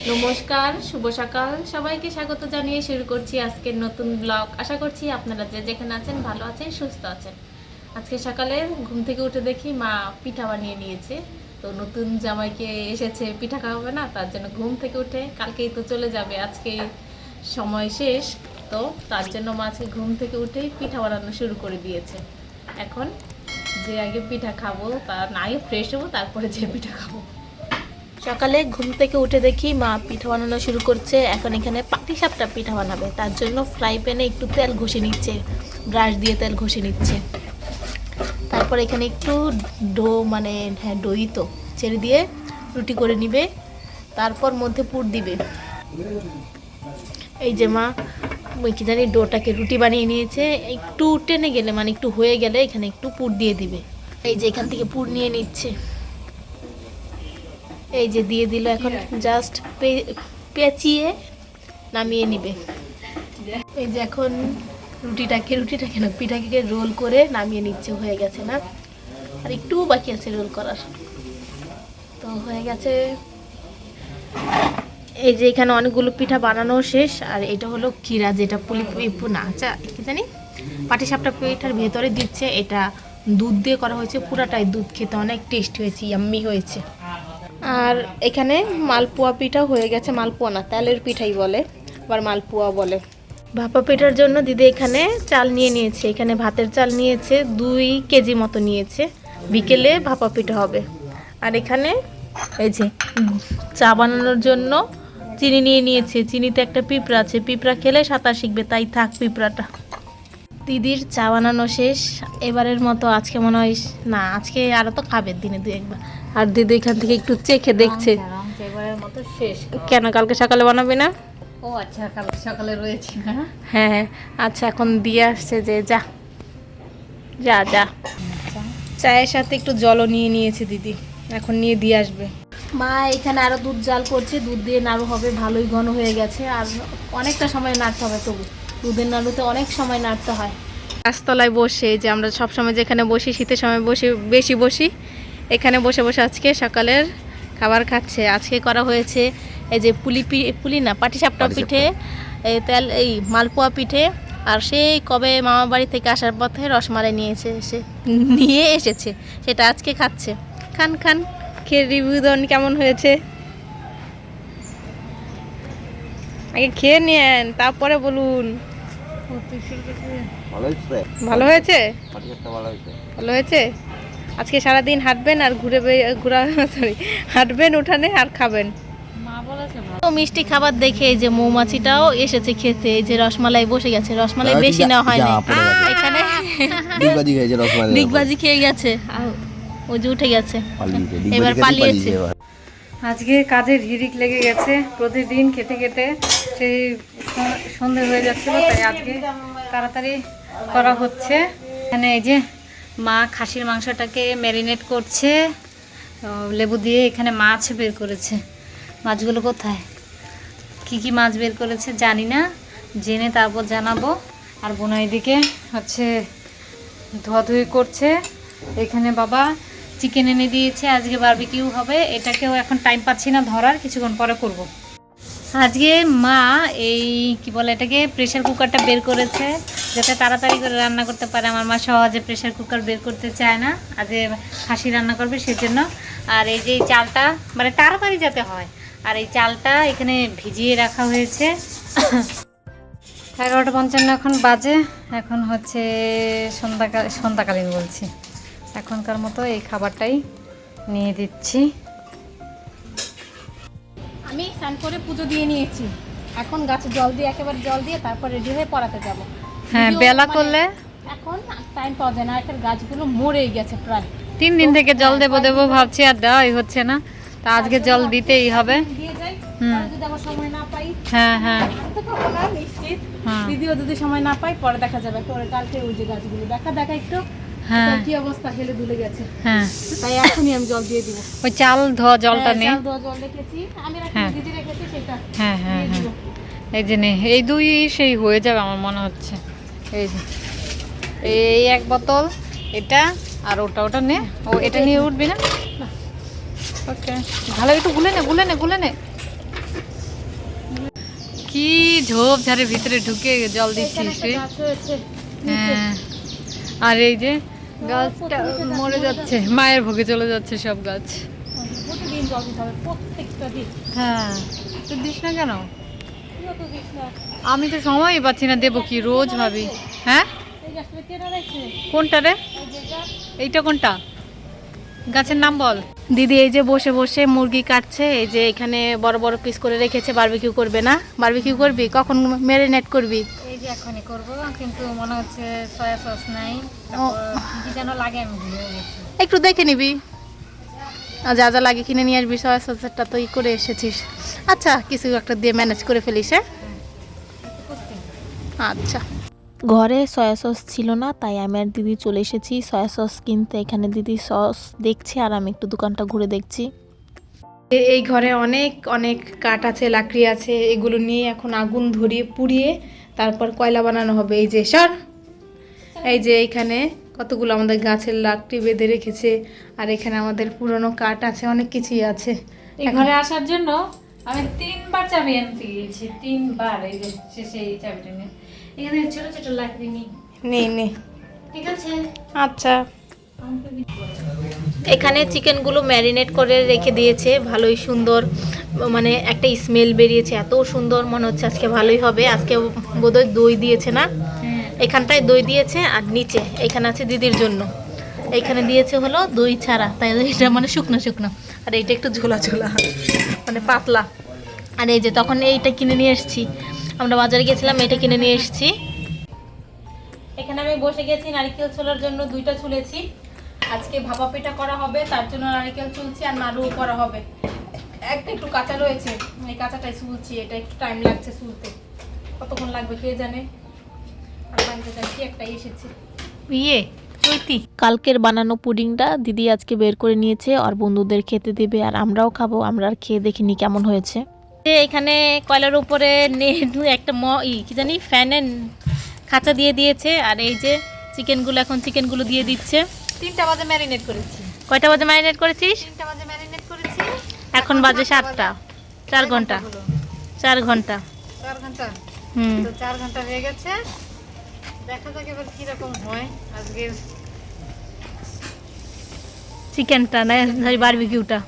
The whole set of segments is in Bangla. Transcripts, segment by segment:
নমস্কার, শুভ সকাল। সবাইকে স্বাগত জানিয়ে শুরু করছি আজকের নতুন ব্লগ। আশা করছি আপনারা যে যেখানে আছেন ভালো আছেন, সুস্থ আছেন। আজকে সকালে ঘুম থেকে উঠে দেখি মা পিঠা বানিয়ে নিয়েছে। তো নতুন জামাইকে এসেছে, পিঠা খাওয়াবে না, তার জন্য ঘুম থেকে উঠে, কালকেই তো চলে যাবে, আজকেই সময় শেষ, তো তার জন্য মা আজকে ঘুম থেকে উঠেই পিঠা বানানো শুরু করে দিয়েছে। এখন যে আগে পিঠা খাবো, তার আগে ফ্রেশ হবো, তারপরে যে পিঠা খাবো। সকালে ঘুম থেকে উঠে দেখি মা পিঠা বানানো শুরু করছে। এখন এখানে পাটিসাপটা পিঠা বানাবে, তার জন্য ফ্রাই প্যানে একটু তেল ঘষে নিচ্ছে, ব্রাশ দিয়ে তেল ঘষে নিচ্ছে। তারপর এখানে একটু দই তো ছেড়ে দিয়ে রুটি করে নিবে, তারপর মধ্যে পুর দিবে। এই যে মা কি জানি ডোটাকে রুটি বানিয়ে নিয়েছে, একটু টেনে গেলে মানে একটু হয়ে গেলে এখানে একটু পুর দিয়ে দিবে। এই যে এখান থেকে পুর নিয়ে নিচ্ছে, এই যে দিয়ে দিল। এখন জাস্ট পেঁচিয়ে নামিয়ে নিবে। এই যে এখন রুটিটাকে না পিঠাকে রোল করে নামিয়ে নিচ্ছে, হয়ে গেছে না, আর একটু বাকি আছে রোল করার, তো হয়ে গেছে। এই যে এখানে অনেকগুলো পিঠা বানানো শেষ। আর এটা হলো ক্ষীরা, যেটা কি জানি পাটিসাপটা পিঠার ভেতরে দিচ্ছে। এটা দুধ দিয়ে করা হয়েছে, পুরাটাই দুধ, খেতে অনেক টেস্টি হয়েছে, ইয়াম্মি হয়েছে। আর এখানে মালপোয়া পিঠা হয়ে গেছে, মালপোয়া না তেলের পিঠাই বলে, আবার মালপোয়া বলে। ভাপা পিঠার জন্য দিদি এখানে চাল নিয়ে নিয়েছে, এখানে ভাতের চাল নিয়েছে 2 কেজি মতো নিয়েছে, বিকেলে ভাপা পিঠা হবে। আর এখানে এই যে চা বানানোর জন্য চিনি নিয়ে নিয়েছে, চিনিতে একটা পিঁপড়া আছে, পিঁপড়া খেলে সাঁতার শিখবে, তাই থাক পিঁপড়াটা। দিদির চা বানানো শেষ এবারের মতো, আজকে মনে হয় না, আজকে আরও তো খাবে দিনে 2-1 বার। আর দিদি এখান থেকে একটু চেখে দেখছে, এবারের মতো শেষ। কেন কালকে সকালে বানাবি না? ও আচ্ছা, কালকে সকালে রয়েছে না। হ্যাঁ হ্যাঁ, আচ্ছা এখন দিয়ে আসছে, যে যা যা যা। চায়ের সাথে একটু জলও নিয়ে নিয়েছে দিদি, এখন নিয়ে দিয়ে আসবে। মা এখানে আরো দুধ জাল করছে, দুধ দিয়ে নাড়ু হবে, ভালোই ঘন হয়ে গেছে, আর অনেকটা সময় নাড়তে হবে, তবু দুধের নাড়ুতে অনেক সময় নাড়তে হয়। গাছতলায় বসে, যে আমরা সবসময় যেখানে বসি, শীতের সময় বেশি বসি, এখানে বসে বসে আজকে সকালের খাবার খাচ্ছে। আজকে করা হয়েছে এই যে পাটিসাপটা পিঠে, এই মালপোয়া পিঠে, আর সেই কবে মামা বাড়ি থেকে আসার পথে রসমালাই নিয়ে এসেছে, সেটা আজকে খাচ্ছে। খান খান, খেয়ে রিভিউ দেন কেমন হয়েছে, আগে খেয়ে নিয়েন তারপরে বলুন। ভালো হয়েছে, ভালো হয়েছে। আজকে সারাদিন হাঁটবেন আর হাঁটবেন উঠানে আর খাবেন। তো মিষ্টি খাবার দেখে এই যে মৌমাছিটাও এসেছে খেতে, এই যে রসমালাই বসে গেছে, রসমালাই বেশি নেওয়া হয় না এখানে, ডিগবাজি খেয়ে গেছে, ওই যে উঠে গেছে, এবার পালিয়েছে। আজকে কাজের হিড়িক লেগে গেছে, প্রতিদিন খেতে খেতে সেই সন্ধে হয়ে যাচ্ছিল, তাই আজকে তাড়াতাড়ি করা হচ্ছে। এখানে এই যে মা খাসির মাংসটাকে ম্যারিনেট করছে লেবু দিয়ে। এখানে মাছ বের করেছে, মাছগুলো কোথায়, কি মাছ বের করেছে জানি না, জেনে তারপর জানাবো। আর বোনা এদিকে হচ্ছে ধোয়াধুয়ি করছে। এখানে বাবা চিকেন এনে দিয়েছে, আজকে বারবিকিউ হবে, এটাকেও এখন টাইম পাচ্ছি না ধরার, কিছুক্ষণ পরে করব। আজকে মা এই কি বলে এটাকে প্রেশার কুকারটা বের করেছে, যাতে তাড়াতাড়ি করে রান্না করতে পারে। আমার মা সহজে প্রেশার কুকার বের করতে চায় না, আজকে খাসি রান্না করবে সেজন্য। আর এই যে চালটা মানে তাড়াতাড়ি যাতে হয়, আর এই চালটা এখানে ভিজিয়ে রাখা হয়েছে। 11:55 এখন বাজে, এখন হচ্ছে সন্ধ্যাকালীন বলছি, এখনকার মতো এই খাবারটাই নিয়ে দিচ্ছি। আমি স্নান করে পুজো দিয়ে নিয়েছি, এখন গাছে জল দিয়ে, একেবারে জল দিয়ে তারপর রেডি হয়ে পড়াতে যাব। হ্যাঁ, বেলা করলে এখন টাইম পাওয়া যায় না, একটা গাছগুলো মরেই গেছে প্রায় 3 দিন থেকে জল দেবো ভাবছি, আর দেওয়াই হচ্ছে না, তা আজকে জল দিতেই হবে। যদি আমার সময় না পাই, হ্যাঁ হ্যাঁ দিদিও যদি সময় না পাই, পরে দেখা যাবে। কালকে ওই যে গাছগুলো দেখা একটু কি অবস্থা, হেলে দুলে গেছে, হ্যাঁ, তাই এখনই আমি জল দিয়ে দিব। ওই চাল ধোয়া জলটা নেই, জল রেখেছি আমি, দিদি রেখেছি সেটা। হ্যাঁ হ্যাঁ হ্যাঁ, এই যে নে, এই 2 সেই হয়ে যাবে আমার মনে হচ্ছে। এই যে এই 1 বোতল এটা, আর ওটা নে, ও এটা নিয়ে উঠবি না। ওকে, ভালো একটু গুলে নে কি ঝোপ ঝাড়ের ভিতরে ঢুকে জল এখানে দিচ্ছিস একটা রে। গাছ হয়েছে। হ্যাঁ, আর এই যে গাছটা মরে যাচ্ছে, মায়ের ভোগে চলে যাচ্ছে সব গাছ। প্রতিদিন জল দিতে হবে, প্রত্যেকটা দিন। হ্যাঁ, তুই দিস না কেন? তুইও তো দিস না। আমি তো সময়ই পাচ্ছি না, দেবো কি, রোজ ভাবি। হ্যাঁ, এই গাছটা কেনা রাখছে। কোনটা রে? এই যে গাছ। এইটা কোনটা? গাছের নাম বল। দিদি এই যে বসে বসে মুরগি কাটছে, এই যে এখানে বড় বড় পিস করে রেখেছে। বারবিকিউ করবে না? বারবিকিউ করবি? কখন ম্যারিনেট করবি? এই যে এখনই করবো, কিন্তু মনে হচ্ছে সয়া সস নাই, তারপর কি যেন লাগে, আমি ভুলে গেছি। একটু দেখে নিবি, আর যা যা লাগে কিনে নিয়ে আসবি। সয়া সসেরটা তো ই করে এসেছিস। আচ্ছা, কিছু একটা দিয়ে ম্যানেজ করে ফেলিস। হ্যাঁ, আচ্ছা। ঘরে সয়া সস ছিল না, তাই আমি আর দিদি চলে এসেছি সয়া সস কিনতে। এখানে দিদি সস দেখছে আর আমি একটু দোকানটা ঘুরে দেখছি। এই ঘরে অনেক অনেক কাঠ আছে, লাকড়ি আছে, এগুলো নিয়ে এখন আগুন ধরিয়ে পুড়িয়ে তারপর কয়লা বানানো হবে। এই যে সর, এই যে এইখানে কতগুলো আমাদের গাছের লাকড়ি বেঁধে রেখেছে, আর এখানে আমাদের পুরনো কাঠ আছে, অনেক কিছুই আছে। এই ঘরে আসার জন্য আমি 3বার চাবি আনতে গিয়েছি, 3বার। এই যে শেষে এই চাবিটা নিয়ে এখানে ছোট ছোট লাকড়ি নেই। নে, ঠিক আছে, আচ্ছা। এখানে চিকেনগুলো ম্যারিনেট করে রেখে দিয়েছে, ভালোই সুন্দর, মানে একটা স্মেল বেরিয়েছে, এত সুন্দর, মনে হচ্ছে আজকে ভালোই হবে। আজকে বোধহয় দই দিয়েছে না? এখানটায় দই দিয়েছে, আর নিচে এখানে আছে দিদির জন্য, এইখানে দিয়েছে হলো দই ছাড়া, তাই এটা মানে শুকনো শুকনো, আর এইটা একটু ঝোলা ঝোলা, মানে পাতলা। আর এই যে তখন এইটা কিনে নিয়ে এসেছি, আমরা বাজারে গেছিলাম, এটা কিনে নিয়ে এসেছি। এখানে আমি বসে গেছি, নারকেল ছোলার জন্য 2টা ছুলেছি। আজকে ভাপা পিঠা করা হবে, তার জন্য নারকেল চুলছি আর নাড়ু করা হবে। একটা একটু কাঁচা রয়েছে, এই কাঁচাটাই চুলছি, এটা একটু টাইম লাগছে চুলতে, কতক্ষণ লাগবে কে জানে। আর বাড়িতে যাচ্ছি, একটাই এসেছে চৈতি। কালকের বানানো পুডিংটা দিদি আজকে বের করে নিয়েছে, আর বন্ধুদের খেতে দেবে, আর আমরাও খাবো। আমরা আর খেয়ে দেখিনি কেমন হয়েছে। এখানে কয়লার উপরে একটা কি জানি ফ্যানের খাঁচা দিয়ে দিয়েছে, আর এই যে এখন চিকেনগুলো দিয়ে দিচ্ছে। 3টা বাজে ম্যারিনেট করেছি। কয়টা বাজে ম্যারিনেট করেছিস? 3টা বাজে ম্যারিনেট করেছি, এখন বাজে 7টা। 4 ঘন্টা। 4 ঘন্টা। 4 ঘন্টা। তো 4 ঘন্টা হয়ে গেছে, দেখা যাক এবার কিরকম হয় আজকে চিকেনটা না বারবিকিউটা।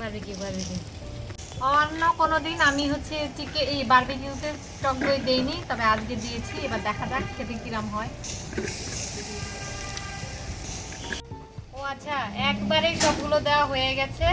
বারবিকিউ। অন্য কোনোদিন আমি হচ্ছে এই বারবিকিউতে টক দই দেইনি, তবে আজকে দিয়েছি। এবার দেখা যাক খেতে কিরম হয়। ও আচ্ছা, একবারেই সবগুলো দেওয়া হয়ে গেছে।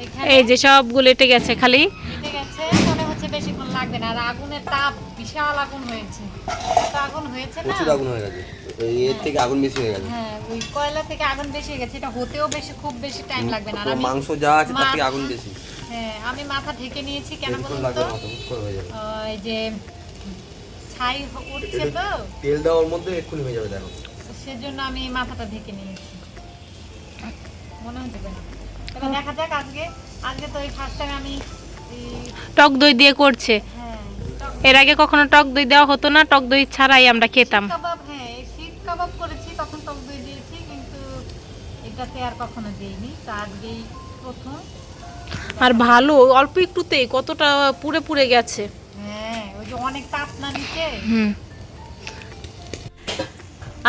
এখানে এই যে সবগুলো এটে গেছে, খালি এটে গেছে, মনে হচ্ছে বেশিক্ষণ লাগবে না। আর আগুনের তাপ বিশাল, আগুন হয়েছে, এত আগুন হয়েছে না, প্রচুর আগুন হয়ে গেছে, এর থেকে আগুন বেশি হয়ে গেছে। হ্যাঁ, ওই কয়লা থেকে আগুন বেশি হয়ে গেছে। এটা হতেও খুব বেশি টাইম লাগবে না। আর আমি মাংস যা আছে তার থেকে আগুন বেশি। হ্যাঁ, আমি মাথা ঢেকে নিয়েছি, কেন বেশিক্ষণ বলুন লাগবে তো? না, হুট করে হয়ে যাবে। এই যে ছাই উঠছে তো, তেল দেওয়ার মধ্যে এক্ষুনি হয়ে যাবে, দেখো। সেজন্য আমি মাথাটা ঢেকে নিয়েছি, মনে হচ্ছে না। এবার দেখা যাক। আজকে তো এই ফার্স্ট টাইম আমি টক দই দিয়ে করছে। হ্যাঁ, এর আগে কখনো টক দই দেওয়া হতো না, টক দই ছাড়াই আমরা খেতাম। কাবাব, হ্যাঁ শিক কাবাব করেছি, তখন টক দই দিয়েছি, কিন্তু এটাতে আর কখনো দিইনি। তা আজকেই প্রথম। আর ভালো, অল্প একটুতেই কতটা পুড়ে পুড়ে গেছে। হ্যাঁ, ওই যে অনেক তাপ না নিচে।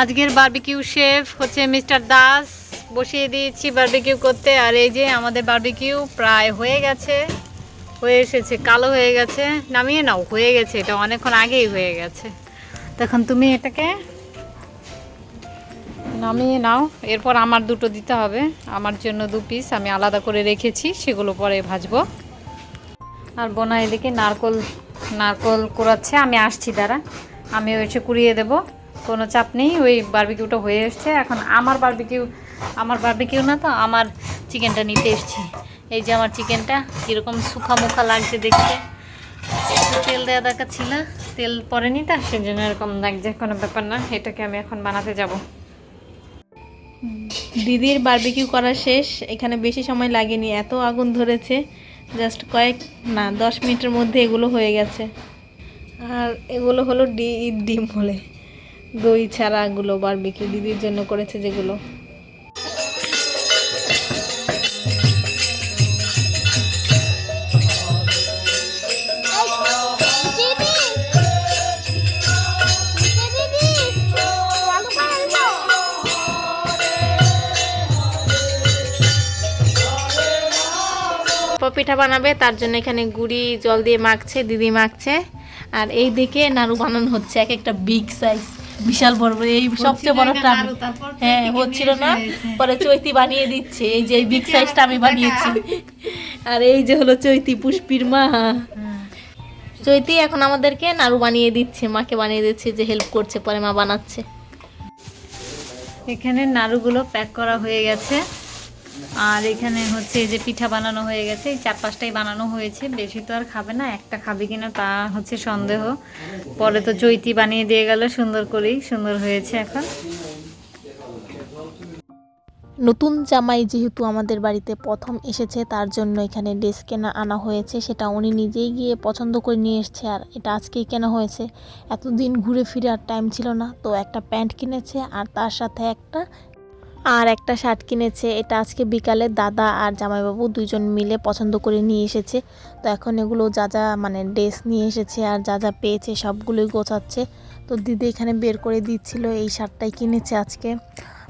আজকের বারবিকিউ শেফ হচ্ছে মিস্টার দাস, বসিয়ে দিয়েছি বারবিকিউ করতে। আর এই যে আমাদের বারবিকিউ প্রায় হয়ে গেছে, হয়ে এসেছে, কালো হয়ে গেছে। নামিয়ে নাও, হয়ে গেছে, এটা অনেকক্ষণ আগেই হয়ে গেছে। তখন তুমি এটাকে নামিয়ে নাও। এরপর আমার 2টো দিতে হবে, আমার জন্য 2 পিস আমি আলাদা করে রেখেছি, সেগুলো পরে ভাজবো। আর বোনা এদিকে নারকল কুড়াচ্ছে, আমি আসছি, দ্বারা আমি এসে কুড়িয়ে দেবো, কোনো চাপ নেই। ওই বারবিকিউটা হয়ে এসছে, এখন আমার বারবিকিউ না তো, আমার চিকেনটা নিতে এসেছি। এই যে আমার চিকেনটা কীরকম সুখা মুখা লাগছে দেখতে, তেল দেওয়া দরকার ছিল, তেল পরেনি, তা সেজন্য এরকম লাগছে। কোনো ব্যাপার না, এটাকে আমি এখন বানাতে যাব। দিদির বারবিকিউ করা শেষ, এখানে বেশি সময় লাগেনি, এত আগুন ধরেছে, জাস্ট 10 মিনিটের মধ্যে এগুলো হয়ে গেছে। আর এগুলো হলো ডিম বলে, দই ছাড়া এগুলো বারবিকিউ দিদির জন্য করেছে যেগুলো। দিদি পাপা পিঠা বানাবে, তার জন্য এখানে গুড়ি জল দিয়ে মাখছে, দিদি মাখছে। আর এই দিকে নাড়ু বানানো হচ্ছে, এক একটা বিগ সাইজ, বিশাল বড় বড়, এই সবচেয়ে বড়টা আমি, হ্যাঁ হচ্ছিল না, পরে চৈতি বানিয়ে দিচ্ছে। এই যে এই বিগ সাইজটা আমি বানিয়েছি, আর এই যে হলো চৈতি, পুষ্পির মা। চৈতি এখন আমাদেরকে নাড়ু বানিয়ে দিচ্ছে, মাকে বানিয়ে দিচ্ছে, যে হেল্প করছে, পরে মা বানাচ্ছে। এখানে নাড়ুগুলো প্যাক করা হয়ে গেছে, আর এখানে হচ্ছে এই যে পিঠা বানানো হয়ে গেছে, এই 4-5টাই বানানো হয়েছে, বেশি তো আর খাবে না, একটা খাবে কিনা তা হচ্ছে সন্দেহ। পরে তো চৈতি বানিয়ে দিয়ে গেল সুন্দর করেই, সুন্দর হয়েছে। এখন নতুন জামাই যেহেতু আমাদের বাড়িতে প্রথম এসেছে, তার জন্য এখানে ড্রেস কেনা আনা হয়েছে, সেটা উনি নিজেই গিয়ে পছন্দ করে নিয়ে এসছে। আর এটা আজকেই কেনা হয়েছে, এতদিন ঘুরে ফিরে আর টাইম ছিল না, তো একটা প্যান্ট কিনেছে আর তার সাথে একটা শার্ট কিনেছে। এটা আজকে বিকালে দাদা আর জামাইবাবু দুইজন মিলে পছন্দ করে নিয়ে এসেছে। তো এখন এগুলো যা যা মানে ড্রেস নিয়ে এসেছে আর যা যা পেয়েছে সবগুলোই গোছাচ্ছে। তো দিদি এখানে বের করে দিচ্ছিল, এই শার্টটাই কিনেছে আজকে,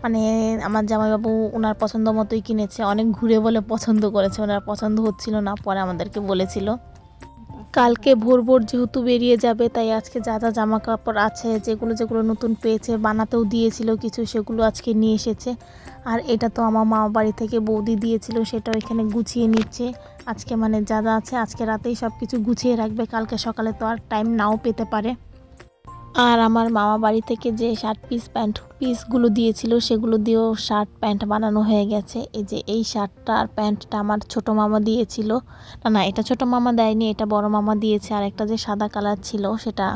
মানে আমার জামাইবাবু ওনার পছন্দ মতোই কিনেছে, অনেক ঘুরে বলে পছন্দ করেছে, ওনার পছন্দ হচ্ছিল না, পরে আমাদেরকে বলেছিল। কালকে ভোর ভোর যেহেতু বেরিয়ে যাবে, তাই আজকে যা যা জামা কাপড় আছে, যেগুলো যেগুলো নতুন পেয়েছে, বানাতেও দিয়েছিল কিছু, সেগুলো আজকে নিয়ে এসেছে। আর এটা তো আমার মা বাড়ি থেকে বৌদি দিয়েছিল, সেটাও এখানে গুছিয়ে নিচ্ছে আজকে, মানে যা যা আছে আজকে রাতেই সব কিছু গুছিয়ে রাখবে, কালকে সকালে তো আর টাইম নাও পেতে পারে। আর আমার মামা বাড়ি থেকে যে শার্ট পিস প্যান্ট পিসগুলো দিয়েছিল, সেগুলো দিয়েও শার্ট প্যান্ট বানানো হয়ে গেছে। এই যে এই শার্টটা আর প্যান্টটা আমার ছোট মামা দিয়েছিল, না এটা ছোট মামা দেয়নি, এটা বড় মামা দিয়েছে। আর একটা যে সাদা কালার ছিল, সেটা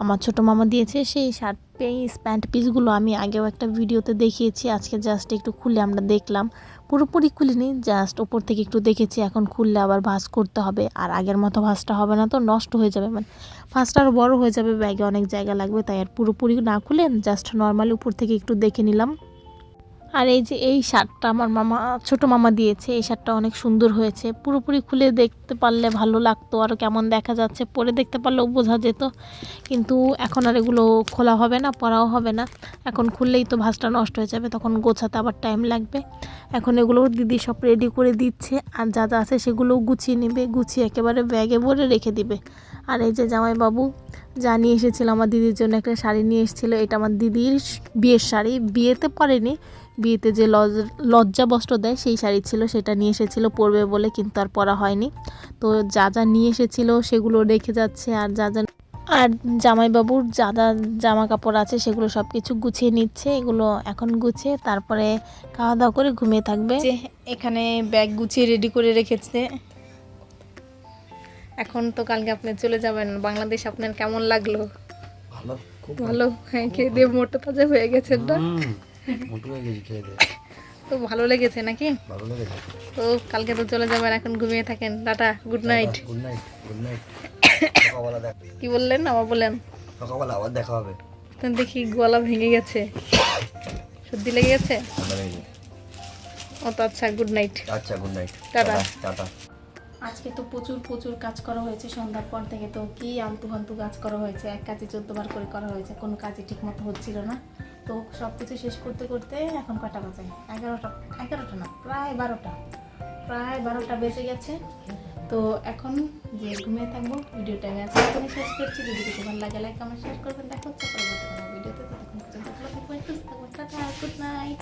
আমার ছোট মামা দিয়েছে। সেই শার্ট পিস প্যান্ট পিসগুলো আমি আগেও একটা ভিডিওতে দেখিয়েছি, আজকে জাস্ট একটু খুলে আমরা দেখলাম, পুরোপুরি খুলিনি, জাস্ট ওপর থেকে একটু দেখেছি। এখন খুললে আবার ভাঁজ করতে হবে, আর আগের মতো ভাঁজটা হবে না, তো নষ্ট হয়ে যাবে, মানে ভাঁজটা আরও বড়ো হয়ে যাবে, ব্যাগে অনেক জায়গা লাগবে, তাই আর পুরোপুরি না খুলে জাস্ট নর্মালি উপর থেকে একটু দেখে নিলাম। আর এই যে এই শার্টটা আমার ছোট মামা দিয়েছে, এই শার্টটা অনেক সুন্দর হয়েছে, পুরোপুরি খুলে দেখতে পারলে ভালো লাগতো, আর কেমন দেখা যাচ্ছে পরে দেখতে পারলেও বোঝা যেত, কিন্তু এখন আর এগুলো খোলা হবে না, পরাও হবে না, এখন খুললেই তো ভাঁজটা নষ্ট হয়ে যাবে, তখন গোছাতে আবার টাইম লাগবে। এখন এগুলো দিদি সব রেডি করে দিচ্ছে, আর যা যা আছে সেগুলোও গুছিয়ে নেবে, গুছিয়ে একেবারে ব্যাগে ভরে রেখে দিবে। আর এই যে জামাইবাবু যা নিয়ে এসেছিল, আমার দিদির জন্য একটা শাড়ি নিয়ে এসেছিলো, এটা আমার দিদির বিয়ের শাড়ি, বিয়েতে পরেনি, বিয়েতে যে লজ্জা বস্ত্র দেয় সেই শাড়ি ছিল, সেটা নিয়ে এসেছিলো পরবে বলে, কিন্তু আর পরা হয়নি। তো যা যা নিয়ে এসেছিলো সেগুলো রেখে যাচ্ছে, আর জামাইবাবুর যা যা জামা কাপড় আছে সেগুলো সব কিছু গুছিয়ে নিচ্ছে। এগুলো এখন গুছিয়ে তারপরে খাওয়া দাওয়া করে ঘুমিয়ে থাকবে। যে এখানে ব্যাগ গুছিয়ে রেডি করে রেখেছে। এখন তো কালকে আপনি চলে যাবেন বাংলাদেশ, আপনার কেমন লাগলো? ভালো, খুব ভালো, হ্যাঁ, খেয়ে দিয়ে মোটা তাজা হয়ে গেছেন না? মোটু হয়ে গেছি খেয়ে দিয়ে। তো ভালো লেগেছে নাকি? ভালো লেগেছে। তো কালকে তো চলে যাবেন, এখন ঘুমিয়ে থাকেন, tata, good night. Good night, good night. সকালবেলা দেখ। কি বললেন আবার বলেন? সকালবেলা আবার দেখা হবে। তো দেখি গলা ভেঙে গেছে, সর্দি লেগে গেছে। ও তো আচ্ছা, গুড নাইট। আচ্ছা, গুড নাইট, টাটা। টাটা। আজকে তো প্রচুর কাজ করা হয়েছে, সন্ধ্যার পর থেকে তো কি আলতু ফালতু কাজ করা হয়েছে, এক কাজে 14 বার করে করা হয়েছে, কোনো কাজই ঠিক মতো হচ্ছিল না। তো সব কিছু শেষ করতে করতে এখন কটা বাজে? 11টা না, প্রায় 12টা বেজে গেছে। তো এখন যে ঘুমিয়ে থাকবো, ভিডিওটা আমি আজকে এখানে শেষ করছি। যদি কিছু ভালো লাগে লাইক কমেন্ট শেয়ার করবেন, দেখা হচ্ছে পরবর্তী কোনো ভিডিওতে। ততক্ষণ পর্যন্ত ভালো থাকবেন, সুস্থ থাকবেন, টাটা, গুড নাইট।